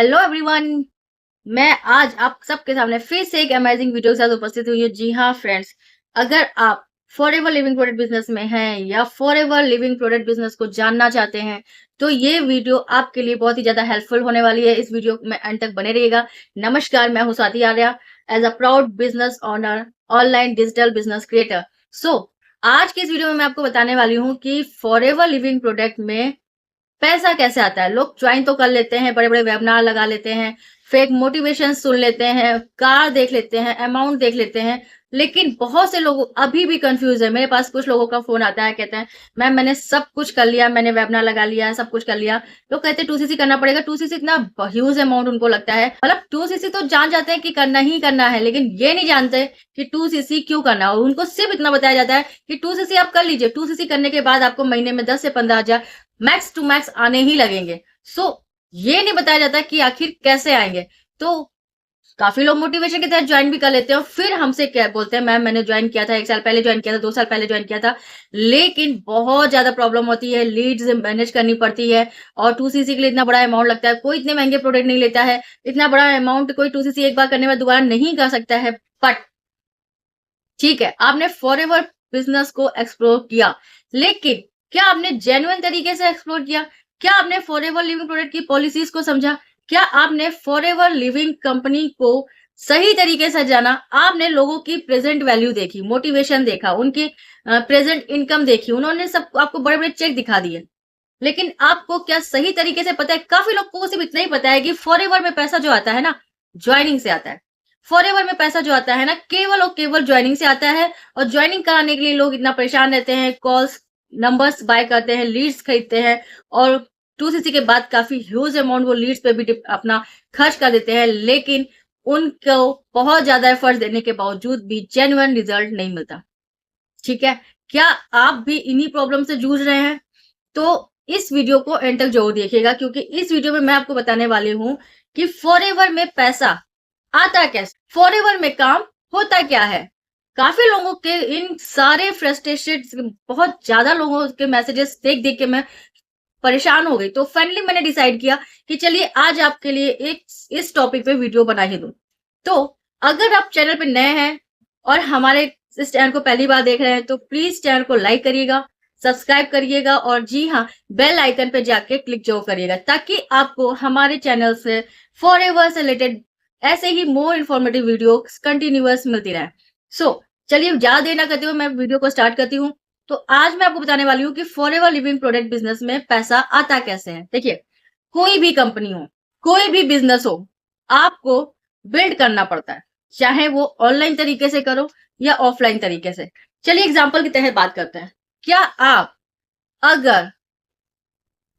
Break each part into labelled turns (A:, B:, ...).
A: Hello everyone. मैं आज आप सबके सामने फिर से एक अमेजिंग वीडियो के साथ उपस्थित हुई हूँ। जी हाँ फ्रेंड्स, अगर आप फॉरएवर लिविंग प्रोडक्ट बिजनेस में हैं या फॉरएवर लिविंग प्रोडक्ट बिजनेस को जानना चाहते हैं तो ये वीडियो आपके लिए बहुत ही ज्यादा हेल्पफुल होने वाली है। इस वीडियो में अंत तक बने रहिएगा। नमस्कार, मैं हूँ Swati Arya, as a proud business owner, online digital business creator. So आज की इस वीडियो में मैं आपको बताने वाली हूँ कि फॉरएवर लिविंग प्रोडक्ट में पैसा कैसे आता है। लोग ज्वाइन तो कर लेते हैं, बड़े बड़े वेबिनार लगा लेते हैं, फेक मोटिवेशन सुन लेते हैं, कार देख लेते हैं, अमाउंट देख लेते हैं, लेकिन बहुत से लोग अभी भी कंफ्यूज है। मेरे पास कुछ लोगों का फोन आता है, कहते हैं मैम मैंने सब कुछ कर लिया, मैंने वेबिनार लगा लिया, सब कुछ कर लिया। लोग कहते हैं 2cc करना पड़ेगा। 2cc इतना ह्यूज अमाउंट उनको लगता है, मतलब 2cc तो जान जाते हैं कि करना ही करना है, लेकिन ये नहीं जानते कि 2cc क्यों करना है। और उनको सिर्फ इतना बताया जाता है कि 2cc आप कर लीजिए, 2cc करने के बाद आपको महीने में 10 से 15 हजार मैक्स टू मैक्स आने ही लगेंगे। ये नहीं बताया जाता कि आखिर कैसे आएंगे। तो काफी लोग मोटिवेशन के तहत ज्वाइन भी कर लेते हैं, फिर हमसे क्या बोलते हैं, मैम मैंने ज्वाइन किया था, 1 साल पहले ज्वाइन किया था, 2 साल पहले ज्वाइन किया था, लेकिन बहुत ज्यादा प्रॉब्लम होती है, लीड्स मैनेज करनी पड़ती है और 2cc के लिए इतना बड़ा अमाउंट लगता है। कोई इतने महंगे प्रोडक्ट नहीं लेता है, इतना बड़ा अमाउंट कोई 2cc एक बार करने में दोबारा नहीं कर सकता है। बट ठीक है, आपने फॉरएवर बिजनेस को एक्सप्लोर किया, लेकिन क्या आपने जेन्युइन तरीके से एक्सप्लोर किया? क्या आपने फॉरएवर लिविंग प्रोडक्ट की पॉलिसीज को समझा? क्या आपने फॉरएवर लिविंग कंपनी को सही तरीके से जाना? आपने लोगों की प्रेजेंट वैल्यू देखी, मोटिवेशन देखा, उनकी प्रेजेंट इनकम देखी, उन्होंने सब आपको बड़े बड़े चेक दिखा दिए, लेकिन आपको क्या सही तरीके से पता है? काफी लोग को सिर्फ इतना ही पता है कि फॉरएवर में पैसा जो आता है ना, ज्वाइनिंग से आता है। फॉरएवर में पैसा जो आता है ना, केवल और केवल ज्वाइनिंग से आता है। और ज्वाइनिंग कराने के लिए लोग इतना परेशान रहते हैं, कॉल्स नंबर्स बाय करते हैं, लीड्स खरीदते हैं, और 2cc के बाद काफी ह्यूज अमाउंट वो लीड्स पे भी अपना खर्च कर देते हैं, लेकिन उनको बहुत ज्यादा एफर्ट्स देने के बावजूद भी जेन्युइन रिजल्ट नहीं मिलता। ठीक है, क्या आप भी इन्हीं प्रॉब्लम से जूझ रहे हैं? तो इस वीडियो को एंड तक जरूर देखिएगा, क्योंकि इस वीडियो में मैं आपको बताने वाली हूँ कि फॉरएवर में पैसा आता कैसे, फॉरएवर में काम होता क्या है। काफी लोगों के इन सारे फ्रस्ट्रेशन, बहुत ज्यादा लोगों के मैसेजेस देख देख के मैं परेशान हो गई। तो फाइनली मैंने डिसाइड किया कि चलिए आज आपके लिए एक इस टॉपिक पे वीडियो बना ही दूं। तो अगर आप चैनल पे नए हैं और हमारे इस चैनल को पहली बार देख रहे हैं तो प्लीज चैनल को लाइक करिएगा, सब्सक्राइब करिएगा, और जी हाँ, बेल आइकन पे जाके क्लिक जरूर करिएगा, ताकि आपको हमारे चैनल से फॉरएवर से रिलेटेड ऐसे ही मोर इन्फॉर्मेटिव वीडियो कंटिन्यूअस मिलती रहे। चलिए ज्यादा देर ना करते हुए मैं वीडियो को स्टार्ट करती हूँ। तो आज मैं आपको बताने वाली हूँ कि फॉरएवर लिविंग प्रोडक्ट बिजनेस में पैसा आता कैसे है। देखिए, कोई भी कंपनी हो, कोई भी बिजनेस हो, आपको बिल्ड करना पड़ता है, चाहे वो ऑनलाइन तरीके से करो या ऑफलाइन तरीके से। चलिए एग्जांपल के तहत बात करते हैं। क्या आप अगर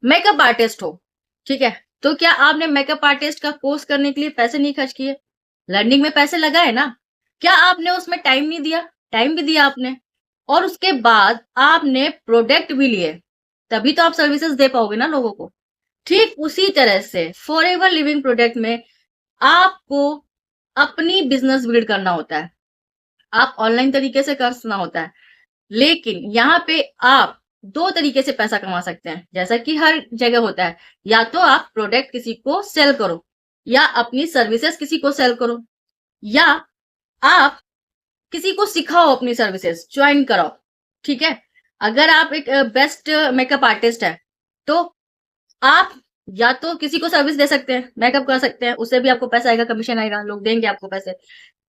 A: मेकअप आर्टिस्ट हो, ठीक है, तो क्या आपने मेकअप आर्टिस्ट का कोर्स करने के लिए पैसे नहीं खर्च किए? लर्निंग में पैसे लगाए ना? क्या आपने उसमें टाइम नहीं दिया? टाइम भी दिया आपने, और उसके बाद आपने प्रोडक्ट भी लिए, तभी तो आप सर्विसेज दे पाओगे ना लोगों को। ठीक उसी तरह से फॉरएवर लिविंग प्रोडक्ट में आपको अपनी बिजनेस बिल्ड करना होता है। आप ऑनलाइन तरीके से करना होता है, लेकिन यहाँ पे आप 2 तरीके से पैसा कमा सकते हैं, जैसा कि हर जगह होता है। या तो आप प्रोडक्ट किसी को सेल करो, या अपनी सर्विसेज किसी को सेल करो, या आप किसी को सिखाओ, अपनी सर्विसेज ज्वाइन कराओ। ठीक है, अगर आप एक बेस्ट मेकअप आर्टिस्ट है तो आप या तो किसी को सर्विस दे सकते हैं, मेकअप कर सकते हैं, उससे भी आपको पैसा आएगा, कमीशन आएगा, लोग देंगे आपको पैसे।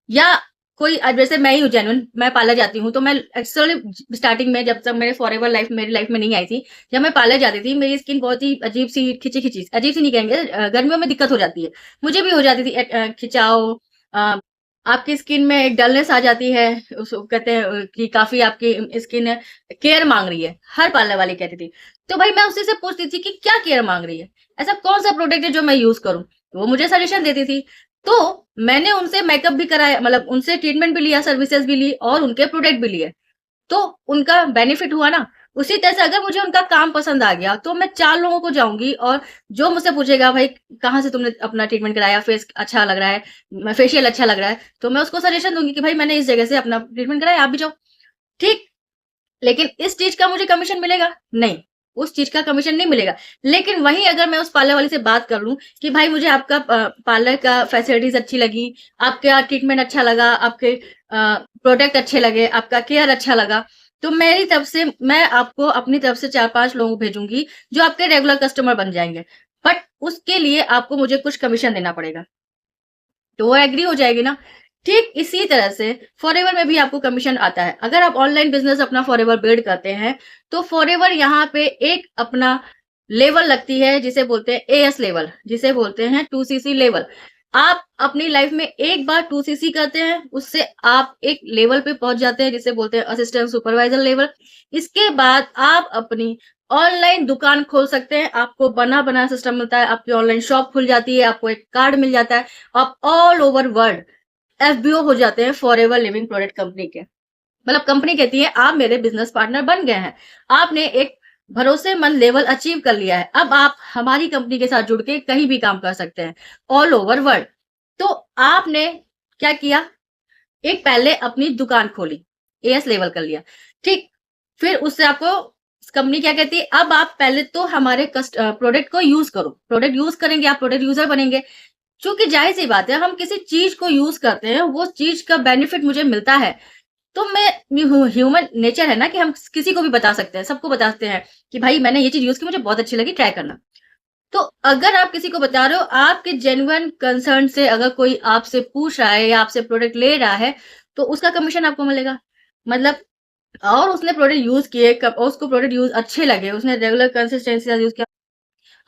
A: या कोई जैसे मैं ही हूँ जेन्युइन, मैं पार्लर जाती हूँ, तो मैं एक्चुअली स्टार्टिंग में जब तक मेरे फॉरएवर लाइफ मेरी लाइफ में नहीं आई थी, जब मैं पार्लर जाती थी, मेरी स्किन बहुत ही अजीब सी खिंची खिंची, अजीब सी नहीं कहेंगे, गर्मियों में दिक्कत हो जाती है, मुझे भी हो जाती थी, खिंचाव, आपकी स्किन में एक डलनेस आ जाती है। उसको कहते हैं कि काफी आपकी स्किन केयर मांग रही है, हर पार्लर वाली कहती थी। तो भाई मैं उसी से पूछती थी कि क्या केयर मांग रही है, ऐसा कौन सा प्रोडक्ट है जो मैं यूज करूं, तो वो मुझे सजेशन देती थी। तो मैंने उनसे मेकअप भी कराया, मतलब उनसे ट्रीटमेंट भी लिया, सर्विसेज भी ली, और उनके प्रोडक्ट भी लिए, तो उनका बेनिफिट हुआ ना। उसी तरह से अगर मुझे उनका काम पसंद आ गया तो मैं 4 लोगों को जाऊंगी, और जो मुझसे पूछेगा भाई कहाँ से तुमने अपना ट्रीटमेंट कराया, फेस अच्छा लग रहा है, फेशियल अच्छा लग रहा है, तो मैं उसको सजेशन दूंगी कि भाई मैंने इस जगह से अपना ट्रीटमेंट कराया, आप भी जाओ। ठीक, लेकिन इस चीज का मुझे कमीशन मिलेगा नहीं। उस चीज का कमीशन नहीं मिलेगा। लेकिन वहीं अगर मैं उस पार्लर वाली से बात कर लूं कि भाई मुझे आपका पार्लर का फैसिलिटीज अच्छी लगी, आपका ट्रीटमेंट अच्छा लगा, आपके प्रोडक्ट अच्छे लगे, आपका केयर अच्छा लगा, तो मेरी तरफ से मैं आपको अपनी तरफ से 4-5 लोग भेजूंगी जो आपके रेगुलर कस्टमर बन जाएंगे। बट उसके लिए आपको मुझे कुछ कमीशन देना पड़ेगा, तो वो एग्री हो जाएगी ना। ठीक इसी तरह से फॉरएवर में भी आपको कमीशन आता है। अगर आप ऑनलाइन बिजनेस अपना फॉरएवर बिल्ड करते हैं, तो फॉरएवर यहाँ पे एक अपना लेवल लगती है जिसे बोलते हैं एएस लेवल, जिसे बोलते हैं 2सीसी लेवल। आप अपनी लाइफ में एक बार 2सीसी करते हैं, उससे आप एक लेवल पे पहुंच जाते हैं जिसे बोलते हैं असिस्टेंट सुपरवाइजर लेवल। इसके बाद आप अपनी ऑनलाइन दुकान खोल सकते हैं, आपको बना बना सिस्टम मिलता है, आपकी ऑनलाइन शॉप खुल जाती है, आपको एक कार्ड मिल जाता है, आप ऑल ओवर वर्ल्ड एफबीओ हो जाते हैं फॉरएवर लिविंग प्रोडक्ट कंपनी के। मतलब कंपनी कहती है आप मेरे बिजनेस पार्टनर बन गए हैं, आपने एक भरोसेमंद लेवल अचीव कर लिया है, अब आप हमारी कंपनी के साथ जुड़ के कहीं भी काम कर सकते हैं ऑल ओवर वर्ल्ड। तो आपने क्या किया, एक पहले अपनी दुकान खोली, एएस लेवल कर लिया, ठीक। फिर उससे आपको कंपनी क्या कहती है, अब आप पहले तो हमारे प्रोडक्ट को यूज करो, प्रोडक्ट यूज करेंगे, आप प्रोडक्ट यूजर बनेंगे। क्योंकि जाहिर सी बात है, हम किसी चीज को यूज करते हैं, वो चीज का बेनिफिट मुझे मिलता है, तो मैं ह्यूमन नेचर है ना कि हम किसी को भी बता सकते हैं, सबको बताते हैं कि भाई मैंने ये चीज यूज की, मुझे बहुत अच्छी लगी, ट्राई करना। तो अगर आप किसी को बता रहे हो, आपके जेन्युइन कंसर्न से अगर कोई आपसे पूछ रहा है या आपसे प्रोडक्ट ले रहा है, तो उसका कमीशन आपको मिलेगा। मतलब और उसने प्रोडक्ट यूज किए, उसको प्रोडक्ट यूज अच्छे लगे, उसने रेगुलर कंसिस्टेंसी यूज किया,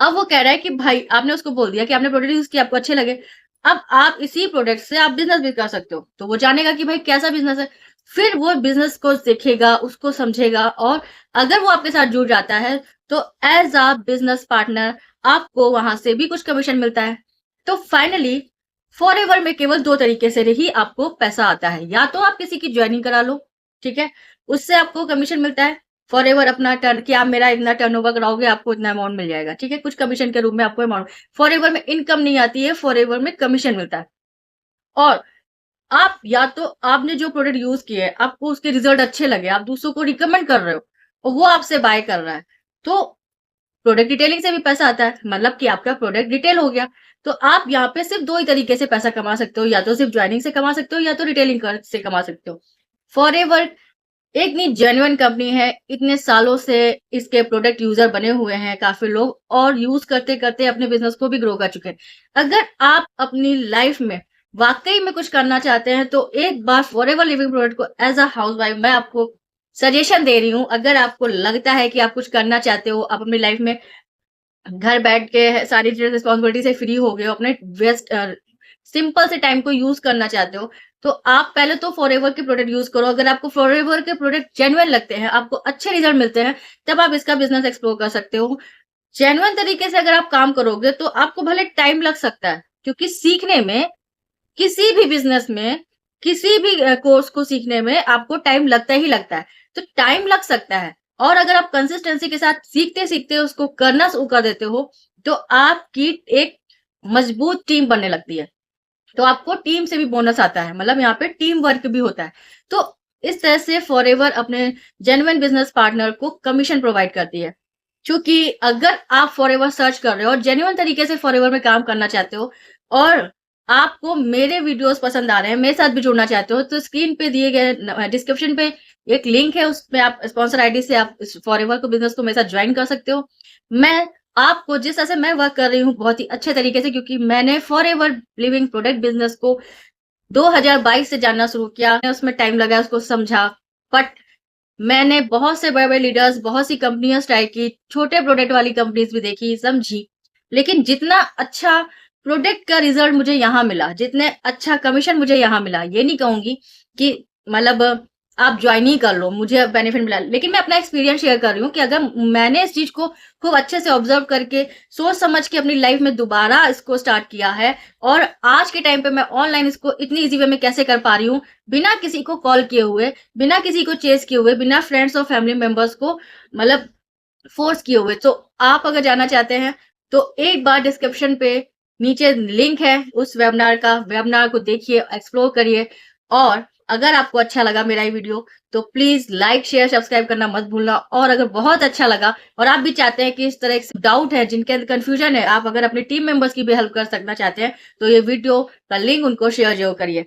A: अब वो कह रहा है कि भाई आपने उसको बोल दिया कि आपने प्रोडक्ट यूज किया, आपको अच्छे लगे, अब आप इसी प्रोडक्ट से आप बिजनेस भी कर सकते हो, तो वो जानेगा कि भाई कैसा बिजनेस है, फिर वो बिजनेस को देखेगा, उसको समझेगा, और अगर वो आपके साथ जुड़ जाता है, तो एज अ बिजनेस पार्टनर आपको वहां से भी कुछ कमीशन मिलता है। तो फाइनली फॉरएवर में केवल 2 तरीके से ही आपको पैसा आता है, या तो आप किसी की ज्वाइनिंग करा लो, ठीक है, उससे आपको कमीशन मिलता है, फॉरएवर अपना टर्न कि आप मेरा इतना टर्नओवर कराओगे, आपको इतना अमाउंट मिल जाएगा, ठीक है, कुछ कमीशन के रूप में आपको अमाउंट। फॉरएवर में इनकम नहीं आती है, फॉरएवर में कमीशन मिलता है। और आप या तो आपने जो प्रोडक्ट यूज किए हैं, आपको उसके रिजल्ट अच्छे लगे, आप दूसरों को रिकमेंड कर रहे हो और वो आपसे बाय कर रहा है, तो प्रोडक्ट डिटेलिंग से भी पैसा आता है, मतलब कि आपका प्रोडक्ट डिटेल हो गया। तो आप यहाँ पे सिर्फ 2 ही तरीके से पैसा कमा सकते हो, या तो सिर्फ ज्वाइनिंग से कमा सकते हो, या तो रिटेलिंग से कमा सकते हो। फॉरएवर एक इतनी जेन्युइन कंपनी है, इतने सालों से इसके प्रोडक्ट यूजर बने हुए हैं काफी लोग, और यूज करते करते अपने बिजनेस को भी ग्रो कर चुके हैं। अगर आप अपनी लाइफ में वाकई में कुछ करना चाहते हैं, तो एक बार फॉरएवर लिविंग प्रोडक्ट को एज अ हाउस वाइफ मैं आपको सजेशन दे रही हूँ। अगर आपको लगता है कि आप कुछ करना चाहते हो, आप अपनी लाइफ में घर बैठ के सारी रिस्पॉन्सिबिलिटी से फ्री हो गए हो, अपने वेस्ट सिंपल से टाइम को यूज करना चाहते हो, तो आप पहले तो फॉरएवर के प्रोडक्ट यूज करो। अगर आपको फॉरएवर के प्रोडक्ट जेन्युइन लगते हैं, आपको अच्छे रिजल्ट मिलते हैं, तब आप इसका बिजनेस एक्सप्लोर कर सकते हो। जेन्युइन तरीके से अगर आप काम करोगे, तो आपको भले टाइम लग सकता है, क्योंकि सीखने में, किसी भी बिजनेस में, किसी भी कोर्स को सीखने में आपको टाइम लगता ही लगता है। तो टाइम लग सकता है, और अगर आप कंसिस्टेंसी के साथ सीखते-सीखते उसको करना शुरू कर देते हो, तो आपकी एक मजबूत टीम बनने लगती है। तो आपको टीम से भी बोनस आता है, मतलब यहाँ पे टीम वर्क भी होता है। तो इस तरह से फॉरएवर अपने जेन्युइन बिजनेस पार्टनर को कमीशन प्रोवाइड करती है। क्योंकि अगर आप फॉरएवर सर्च कर रहे हो और जेन्युइन तरीके से फॉरएवर में काम करना चाहते हो, और आपको मेरे वीडियोस पसंद आ रहे हैं, मेरे साथ भी जुड़ना चाहते हो, तो स्क्रीन पे दिए गए डिस्क्रिप्शन पे एक लिंक है, उसमें आप स्पॉन्सर आईडी से आप इस फॉरएवर को बिजनेस को मेरे साथ ज्वाइन कर सकते हो। मैं आपको जिस तरह से मैं वर्क कर रही हूँ बहुत ही अच्छे तरीके से, क्योंकि मैंने फॉरएवर लिविंग प्रोडक्ट बिजनेस को 2022 से जानना शुरू किया, उसमें टाइम लगा, उसको समझा। बट मैंने बहुत से बड़े-बड़े लीडर्स, बहुत सी कंपनियाँ ट्राई की, छोटे प्रोडक्ट वाली कंपनीज़ भी देखी, समझी। लेकिन जितना अच्छा प्रोडक्ट का रिज़ल्ट मुझे यहाँ मिला, जितने अच्छा कमीशन मुझे यहाँ मिला, ये नहीं कहूँगी कि मतलब आप जॉइन ही कर लो, मुझे बेनिफिट मिला। लेकिन मैं अपना एक्सपीरियंस शेयर कर रही हूँ कि अगर मैंने इस चीज़ को खूब अच्छे से ऑब्ज़र्व करके, सोच समझ के अपनी लाइफ़ में दोबारा इसको स्टार्ट किया है, और आज के टाइम पे मैं ऑनलाइन इसको इतनी ईज़ी वे में कैसे कर पा रही हूँ, बिना किसी को कॉल किए हुए, बिना किसी को चेस किए हुए, बिना फ्रेंड्स और फैमिली मेंबर्स को मतलब फोर्स किए हुए। तो आप अगर जानना चाहते हैं, तो एक बार डिस्क्रिप्शन पे नीचे लिंक है उस वेबिनार का, वेबिनार को देखिए, एक्सप्लोर करिए, और अगर आपको अच्छा लगा मेरा ये वीडियो तो प्लीज लाइक शेयर सब्सक्राइब करना मत भूलना। और अगर बहुत अच्छा लगा और आप भी चाहते हैं कि इस तरह के डाउट है, जिनके अंदर कंफ्यूजन है, आप अगर अपने टीम मेंबर्स की भी हेल्प कर सकना चाहते हैं तो ये वीडियो का लिंक उनको शेयर जरूर करिए।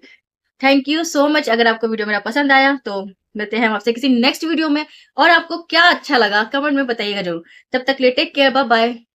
A: Thank you so much. अगर आपको वीडियो मेरा पसंद आया तो मिलते हैं हम आपसे किसी नेक्स्ट वीडियो में। और आपको क्या अच्छा लगा कमेंट में बताइएगा जरूर। तब तक के लिए टेक केयर, बाय बाय।